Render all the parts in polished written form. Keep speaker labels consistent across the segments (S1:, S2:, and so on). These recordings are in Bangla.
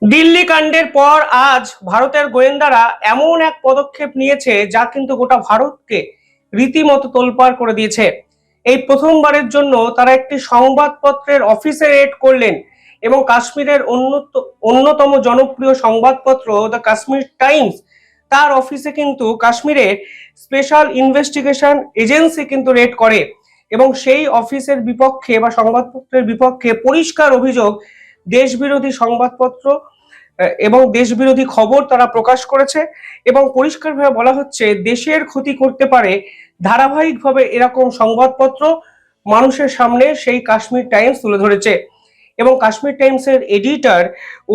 S1: দিল্লি কাণ্ডের পর আজ ভারতের গোয়েন্দারা এমন এক পদক্ষেপ নিয়েছে যা কিন্তু গোটা ভারতকে রীতিমতো তোলপাড় করে দিয়েছে। এই প্রথমবারের জন্য তারা একটি সংবাদপত্রের অফিসে রেড করলেন এবং কাশ্মীরের অন্যতম জনপ্রিয় সংবাদপত্র দ্য কাশ্মীর টাইমস তার অফিসে কিন্তু কাশ্মীরের স্পেশাল ইনভেস্টিগেশন এজেন্সি কিন্তু রেড করে এবং সেই অফিসের বিপক্ষে বা সংবাদপত্রের বিপক্ষে পরিষ্কার অভিযোগ দেশবিরোধী সংবাদপত্র এবং দেশবিরোধী খবর তারা প্রকাশ করেছে এবং পরিষ্কারভাবে বলা হচ্ছে দেশের ক্ষতি করতে পারে ধারাবাহিকভাবে এরকম সংবাদপত্র মানুষের সামনে সেই কাশ্মীর টাইমস তুলে ধরেছে এবং কাশ্মীর টাইমসের এডিটর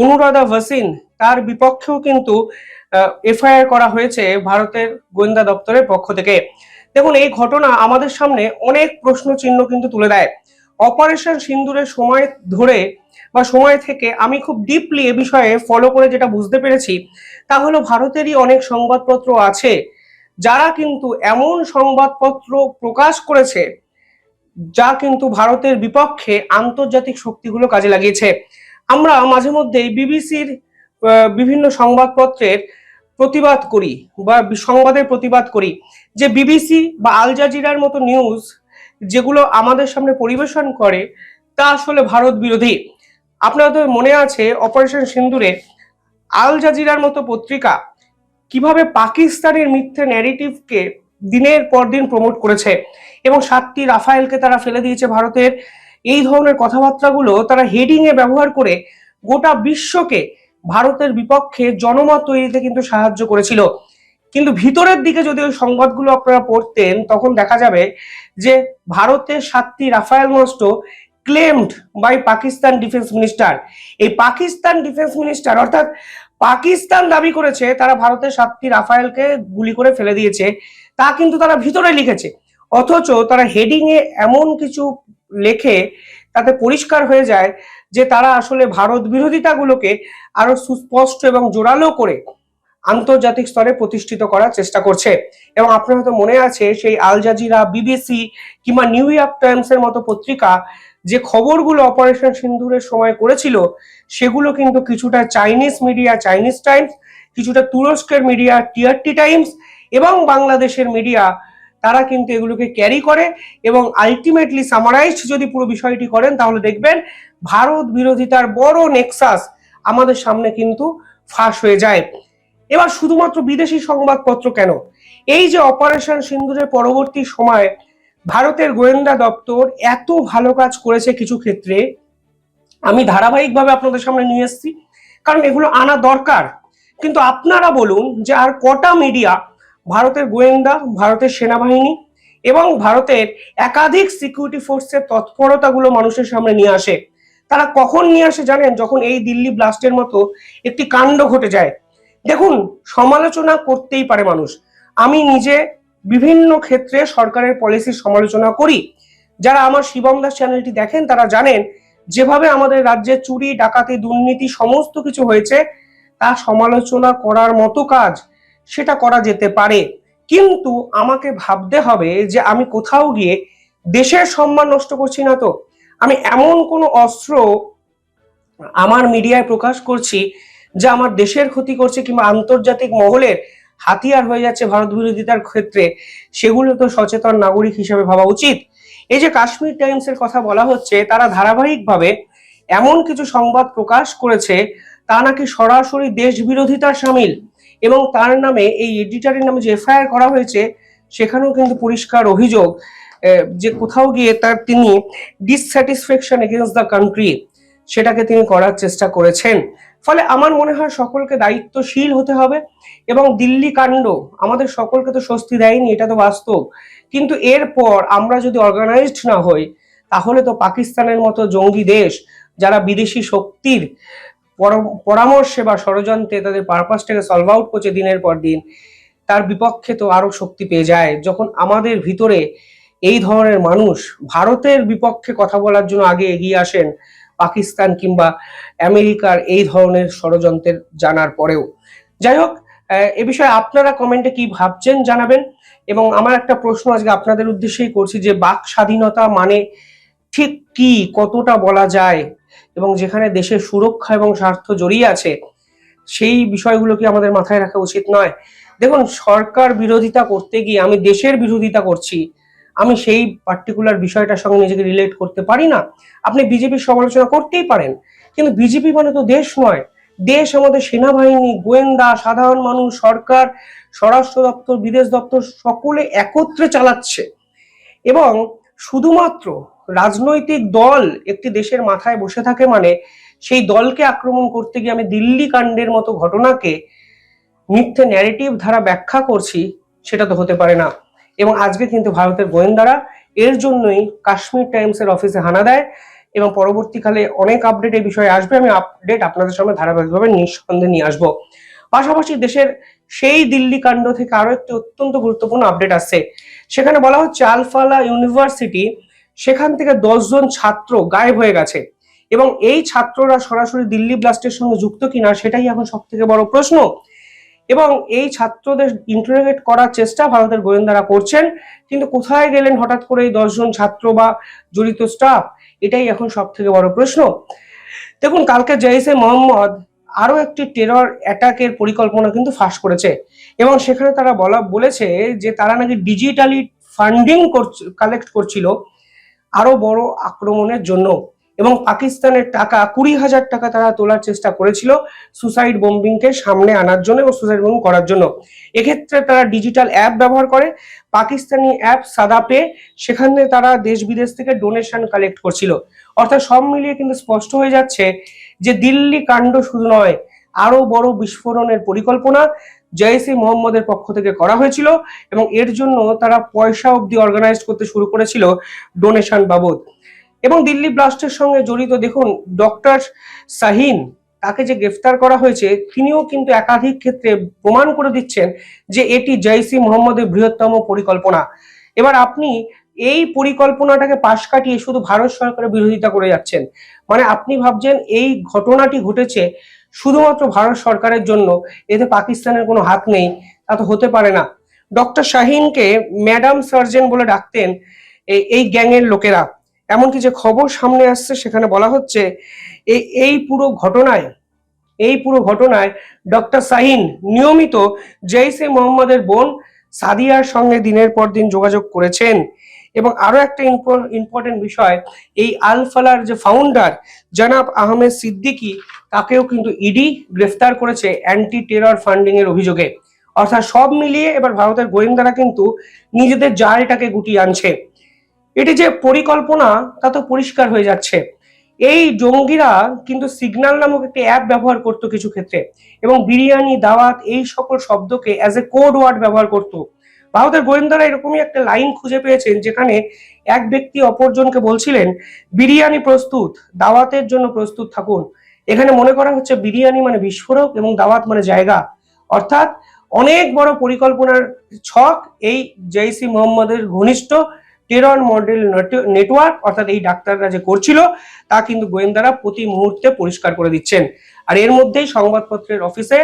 S1: অনুরাধা ভাসিন তার বিপক্ষেও কিন্তু এফআইআর করা হয়েছে ভারতের গোয়েন্দা দপ্তরের পক্ষ থেকে। দেখুন, এই ঘটনা আমাদের সামনে অনেক প্রশ্ন চিহ্ন কিন্তু তুলে দেয়। অপারেশন সিন্দুরের সময় ধরে বা সময় থেকে আমি খুব ডিপলি এ বিষয়ে ফলো করে যেটা বুঝতে পেরেছি তা হলো ভারতেরই অনেক সংবাদপত্র আছে যারা কিন্তু এমন সংবাদপত্র প্রকাশ করেছে যা কিন্তু ভারতের বিপক্ষে আন্তর্জাতিক শক্তিগুলো কাজে লাগিয়েছে। আমরা মাঝে মধ্যেই বিবিসির বিভিন্ন সংবাদপত্রের প্রতিবাদ করি বা সংবাদের প্রতিবাদ করি যে বিবিসি বা আল জাজিরার মতো নিউজ যেগুলো আমাদের সামনে পরিবেশন করে তা আসলে ভারত বিরোধী। আপনাদের মনে আছে অপারেশন সিন্দুরে আল জাজিরার মতো পত্রিকা কিভাবে পাকিস্তানের মিথ্যে ন্যারেটিভকে দিনের পর দিন প্রমোট করেছে এবং 7টি রাফায়েলকে তারা ফেলে দিয়েছে ভারতের। এই ধরনের কথাবার্তাগুলো তারা হেডিং এ ব্যবহার করে গোটা বিশ্বকে ভারতের বিপক্ষে জনমত তৈরিতে কিন্তু সাহায্য করেছিল। কিন্তু ভিতরের দিকে যদি ওই সংবাদগুলো আপনারা পড়তেন তখন দেখা যাবে যে ভারতের 7টি রাফায়েল নষ্ট claimed by Pakistan defence minister. এই পাকিস্তান ডিফেন্স মিনিস্টার অর্থাৎ পাকিস্তান দাবি করেছে তারা ভারতের 7টি রাফায়েলকে গুলি করে ফেলে দিয়েছে, তা কিন্তু তারা ভিতরে লিখেছে। অথচ তারা হেডিং এ এমন কিছু লেখে তাতে পরিষ্কার হয়ে যায় যে তারা আসলে ভারত বিরোধিতাগুলোকে আরো সুস্পষ্ট এবং জোরালো করে আন্তর্জাতিক স্তরে প্রতিষ্ঠিত করার চেষ্টা করছে। এবং আপনার হয়তো মনে আছে সেই আল জাজিরা, বিবিসি কিংবা নিউ ইয়র্ক টাইমস এর মতো পত্রিকা যে খবরগুলো অপারেশন সিন্দুরের সময় করেছিল সেগুলো কিন্তু কিছুটা চাইনিজ মিডিয়া চাইনিজ টাইমস, কিছুটা তুরস্কের মিডিয়া টিআরটি টাইমস এবং বাংলাদেশের মিডিয়া তারা কিন্তু এগুলোকে ক্যারি করে এবং আলটিমেটলি সামারাইজ যদি পুরো বিষয়টি করেন তাহলে দেখবেন ভারত বিরোধিতার বড় নেক্সাস আমাদের সামনে কিন্তু ফাঁস হয়ে যায়। এবার শুধুমাত্র বিদেশি সংবাদপত্র কেন, এই যে অপারেশন সিন্দুরের পরবর্তী সময় ভারতের গোয়েন্দা দপ্তর এত ভালো কাজ করেছে কিছু ক্ষেত্রে আমি ধারাবাহিকভাবে আপনাদের সামনে নিয়ে এসেছি কারণ এগুলো আনা দরকার। কিন্তু আপনারা বলুন যে আর কটা মিডিয়া ভারতের গোয়েন্দা, ভারতের সেনাবাহিনী এবং ভারতের একাধিক সিকিউরিটি ফোর্সের তৎপরতাগুলো মানুষের সামনে নিয়ে আসে? তারা কখন নিয়ে আসে জানেন? যখন এই দিল্লি ব্লাস্টের মতো একটি কাণ্ড ঘটে যায়। দেখুন, সমালোচনা করতেই পারে মানুষ, আমি নিজে বিভিন্ন ক্ষেত্রে সরকারের পলিসির সমালোচনা করি। যারা আমার শিবম দাস চ্যানেলটি দেখেন তারা জানেন যেভাবে আমাদের রাজ্যে চুরি, ডাকাতি, দুর্নীতি সমস্ত কিছু হয়েছে তা সমালোচনা করার মতো কাজ সেটা করা যেতে পারে। কিন্তু আমাকে ভাবতে হবে যে আমি কোথাও গিয়ে দেশের সম্মান নষ্ট করছি না তো? আমি এমন কোনো অস্ত্র আমার মিডিয়ায় প্রকাশ করছি যা আমার দেশের ক্ষতি করছে কিংবা আন্তর্জাতিক মহলের হাতিয়ার হয়ে যাচ্ছে ভারত বিরোধিতার ক্ষেত্রে? সেগুলো তো সচেতন নাগরিক হিসেবে ভাবা উচিত। এই যে কাশ্মীর টাইমস এর কথা বলা হচ্ছে, তারা ধারাবাহিকভাবে এমন কিছু সংবাদ প্রকাশ করেছে তা নাকি সরাসরি দেশ বিরোধিতার সামিল এবং তার নামে এই এডিটরের নামে যে এফআইআর করা হয়েছে সেখানেও কিন্তু পরিষ্কার অভিযোগ যে কোথাও গিয়ে তিনি ডিসস্যাটিসফ্যাকশন এগেইনস্ট দ্য কান্ট্রি সেটাকে তিনি করার চেষ্টা করেছেন। ফলে আমার মনে হয় সকলকে দায়িত্বশীল হতে হবে এবং দিল্লি কাণ্ড আমাদের সকলকে তো স্বস্তি দেয়নি, এটা তো বাস্তব। কিন্তু এরপর আমরা যদি অর্গানাইজড না হই তাহলে তো পাকিস্তানের মতো জঙ্গি দেশ যারা বিদেশি শক্তির পরামর্শে বা ষড়যন্ত্রে তাদের পারপাসটাকে সলভ আউট করছে দিনের পর দিন, তার বিপক্ষে তো আরো শক্তি পেয়ে যায়। যখন আমাদের ভিতরে এই ধরনের মানুষ ভারতের বিপক্ষে কথা বলার জন্য আগে এগিয়ে আসেন পাকিস্তান কিংবা আমেরিকার এই ধরনের ষড়যন্ত্রের জানার পরেও। যাই হোক, এ বিষয়ে আপনারা কমেন্টে কি ভাবছেন জানাবেন। এবং আমার একটা প্রশ্ন আজকে আপনাদের উদ্দেশ্যেই করছি যে বাক স্বাধীনতা মানে ঠিক কি, কতটা বলা যায় এবং যেখানে দেশের সুরক্ষা এবং স্বার্থ জড়িয়ে আছে, সেই বিষয়গুলো কি আমাদের মাথায় রাখা উচিত নয়? দেখুন, সরকার বিরোধিতা করতে গিয়ে আমি দেশের বিরোধিতা করছি, আমি সেই পার্টিকুলার বিষয়টার সঙ্গে নিজেকে রিলেট করতে পারি না। আপনি বিজেপির সমালোচনা করতেই পারেন, কিন্তু বিজেপি মানে তো দেশ নয়। দেশ আমাদের সেনাবাহিনী, গোয়েন্দা, সাধারণ মানুষ, সরকার, স্বরাষ্ট্র দপ্তর, বিদেশ দপ্তর সকলে একত্রে চালাচ্ছে। এবং শুধুমাত্র রাজনৈতিক দল একটি দেশের মাথায় বসে থাকে মানে সেই দলকে আক্রমণ করতে গিয়ে আমি দিল্লি কাণ্ডের মতো ঘটনাকে মিথ্যে ন্যারেটিভ ধারা ব্যাখ্যা করছি, সেটা তো হতে পারে না। এবং আজকে কিন্তু ভারতের গোয়েন্দারা এর জন্যই কাশ্মীর টাইমসের অফিসে হানা দেয়, এবং পরবর্তীকালে অনেক আপডেট এই বিষয়ে আসবে। আমি আপডেট আপনাদের সামনে ধারাবাহিকভাবে নিঃসন্দেহে নিয়ে আসবো। পাশাপাশি দেশের সেই দিল্লি কাণ্ড থেকে আরো একটি অত্যন্ত গুরুত্বপূর্ণ আপডেট আসছে। সেখানে বলা হচ্ছে আলফালা ইউনিভার্সিটি, সেখান থেকে 10 জন ছাত্র গায়েব হয়ে গেছে, এবং এই ছাত্ররা সরাসরি দিল্লি ব্লাস্টের সঙ্গে যুক্ত কিনা সেটাই এখন সব থেকে বড় প্রশ্ন। এবং এই ছাত্রদের ইন্টারোগেট করার চেষ্টা ভারতের গোয়েন্দারা করছেন, কিন্তু কোথায় গেলেন হঠাৎ করে এই 10 জন ছাত্র বা জড়িত স্টাফ, এটাই এখন সব থেকে বড় প্রশ্ন। দেখুন, কালকে জৈশে মোহাম্মদ আরো একটি টেরর অ্যাটাকের পরিকল্পনা কিন্তু ফাঁস করেছে, এবং সেখানে তারা বলেছে যে তারা নাকি ডিজিটালি ফান্ডিং কালেক্ট করছিল আরো বড় আক্রমণের জন্য, এবং পাকিস্তানের টাকা 20,000 টাকা তারা তোলার চেষ্টা করেছিল সুসাইড বোম্বিংকে সামনে আনার জন্য এবং সুসাইড বোম্বিং করার জন্য। এক্ষেত্রে তারা ডিজিটাল অ্যাপ ব্যবহার করে, পাকিস্তানি অ্যাপ সাদাপে, সেখানে তারা দেশ বিদেশ থেকে ডোনেশন কালেক্ট করছিল। অর্থাৎ সব মিলিয়ে কিন্তু স্পষ্ট হয়ে যাচ্ছে যে দিল্লি কাণ্ড শুধু নয়, আরো বড় বিস্ফোরণের পরিকল্পনা জৈশে মোহাম্মদের পক্ষ থেকে করা হয়েছিল, এবং এর জন্য তারা পয়সা অবধি অর্গানাইজ করতে শুরু করেছিল ডোনেশন বাবদ। এবং দিল্লি ব্লাস্টের সঙ্গে জড়িত দেখুন ডক্টর শাহিন, তাকে যে গ্রেফতার করা হয়েছে, তিনিও কিন্তু একাধিক ক্ষেত্রে প্রমাণ করে দিচ্ছেন যে এটি জৈশে মোহাম্মদের বৃহত্তম পরিকল্পনা। এবার আপনি এই পরিকল্পনাটাকে পাশ কাটিয়ে শুধু ভারত সরকারের বিরোধিতা করে যাচ্ছেন, মানে আপনি ভাবছেন এই ঘটনাটি ঘটেছে শুধুমাত্র ভারত সরকারের জন্য, এতে পাকিস্তানের কোনো হাত নেই। তা তো হতে পারে না। ডক্টর শাহিনকে ম্যাডাম সার্জেন বলে ডাকতেন এই গ্যাংয়ের লোকেরা। এমনকি যে খবর সামনে আসছে সেখানে বলা হচ্ছে এই পুরো ঘটনায় ডক্টর শাহিন নিয়মিত জৈশে মোহাম্মদের বোন সাদিয়ার সঙ্গে দিনের পর দিন যোগাযোগ করেছেন। এবং আরো একটা ইম্পর্টেন্ট বিষয়, এই আলফালার যে ফাউন্ডার জনাব আহমেদ সিদ্দিকী, তাকেও কিন্তু ইডি গ্রেফতার করেছে অ্যান্টি টেরর ফান্ডিং এর অভিযোগে। অর্থাৎ সব মিলিয়ে এবার ভারতের গোয়েন্দারা কিন্তু নিজেদের জালটাকে গুটিয়ে আনছে। এটি যে পরিকল্পনা তা তো পরিষ্কার হয়ে যাচ্ছে। এই জঙ্গিরা কিন্তু সিগন্যাল নামক একটি অ্যাপ ব্যবহার করতো কিছু ক্ষেত্রে, এবং বিরিয়ানি, দাওয়াত এই সকল শব্দকে অ্যাজ এ কোড ওয়ার্ড ব্যবহার করতো। ভারতের গোয়েন্দারা এরকমই একটা লাইন খুঁজে পেয়েছেন যেখানে এক ব্যক্তি অপরজনকে বলছিলেন বিরিয়ানি প্রস্তুত, দাওয়াতের জন্য প্রস্তুত থাকুন। এখানে মনে করা হচ্ছে বিরিয়ানি মানে বিস্ফোরক এবং দাওয়াত মানে জায়গা। অর্থাৎ অনেক বড় পরিকল্পনার ছক এই জৈশে মোহাম্মদের ঘনিষ্ঠ টেরর মডেল নেটওয়ার্ক, অর্থাৎ এই ডাক্তাররা যে করছিল তা কিন্তু গোয়েন্দারা প্রতি মুহূর্তে পরিষ্কার করে দিচ্ছেন। আর এর মধ্যেই সংবাদপত্রের অফিসে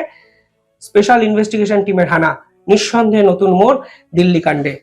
S1: স্পেশাল ইনভেস্টিগেশন টিমের হানা, নিঃসন্দেহে নতুন মোড় দিল্লি কাণ্ডে।